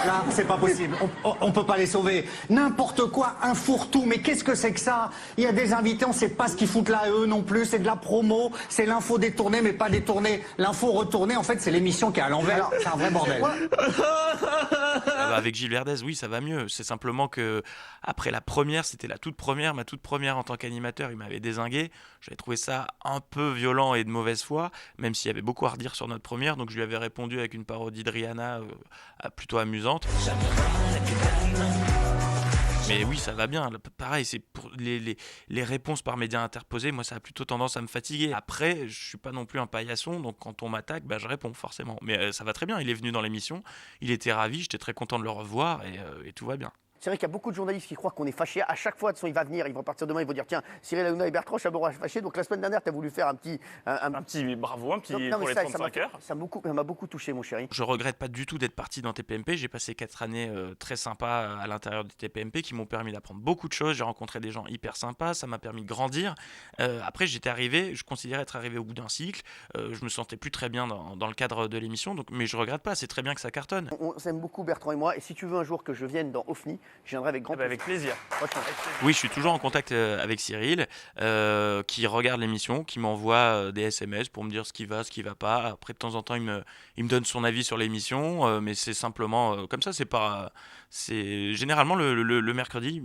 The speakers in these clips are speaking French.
Là, c'est pas possible. On peut pas les sauver. N'importe quoi, un fourre-tout. Mais qu'est-ce que c'est que ça? Il y a des invités, on sait pas ce qu'ils foutent là, eux non plus. C'est de la promo, c'est l'info détournée, mais pas détournée. L'info retournée, en fait, c'est l'émission qui est à l'envers. C'est un vrai bordel. Ah bah, avec Gilles Verdez, oui, ça va mieux. C'est simplement que après la première, c'était la toute première, ma toute première en tant qu'animateur, il m'avait dézingué. J'avais trouvé ça un peu violent et de mauvaise foi, même s'il y avait beaucoup à redire sur notre première. Donc je lui avais répondu avec une parodie de Rihanna plutôt amusante. Mais oui, ça va bien. Pareil, c'est pour les réponses par médias interposés. Moi, ça a plutôt tendance à me fatiguer. Après, je suis pas non plus un paillasson, donc quand on m'attaque, bah, je réponds forcément. Mais ça va très bien. Il est venu dans l'émission, il était ravi, j'étais très content de le revoir et tout va bien. C'est vrai qu'il y a beaucoup de journalistes qui croient qu'on est fâché. À chaque fois, de toute façon, il va venir, ils vont partir demain, ils vont dire tiens, Cyril Hanouna et Bertrand Chameroy fâchés. Donc la semaine dernière, tu as voulu faire un petit bravo, un petit Non, pour mais les 35 heures. ça m'a beaucoup touché, mon chéri. Je regrette pas du tout d'être parti dans TPMP. J'ai passé 4 années très sympas à l'intérieur de TPMP qui m'ont permis d'apprendre beaucoup de choses. J'ai rencontré des gens hyper sympas, ça m'a permis de grandir. Après, je considérais être arrivé au bout d'un cycle. Je me sentais plus très bien dans le cadre de l'émission, mais je regrette pas. C'est très bien que ça cartonne. On s'aime beaucoup, Bertrand et moi. Et si tu veux un jour que je vienne dans OFNI, je viendrai avec grand plaisir. Avec plaisir. Franchement. Oui, je suis toujours en contact avec Cyril, qui regarde l'émission, qui m'envoie des SMS pour me dire ce qui va pas. Après, de temps en temps, il me donne son avis sur l'émission, mais c'est simplement comme ça. C'est généralement le mercredi,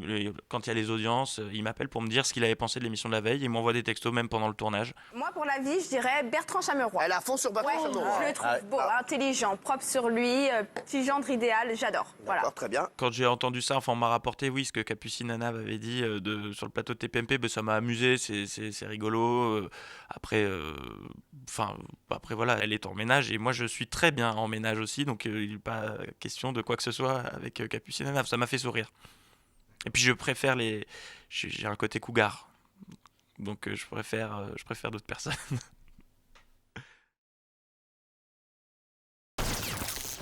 quand il y a les audiences, il m'appelle pour me dire ce qu'il avait pensé de l'émission de la veille. Il m'envoie des textos même pendant le tournage. Moi, pour la vie, je dirais Bertrand Chameroy. Elle a fond sur Bertrand Chameroy. Je le trouve beau, intelligent, propre sur lui, petit gendre idéal, j'adore. Voilà. D'accord, très bien. Quand j'ai entendu ça, enfin, on m'a rapporté, oui, ce que Capucine Nana avait dit sur le plateau de TPMP, ben, ça m'a amusé, c'est rigolo. Après, voilà, elle est en ménage et moi je suis très bien en ménage aussi, donc il n'est pas question de quoi que ce soit avec Capucine Nana. Ça m'a fait sourire. Et puis je préfère j'ai un côté cougar, donc je préfère d'autres personnes.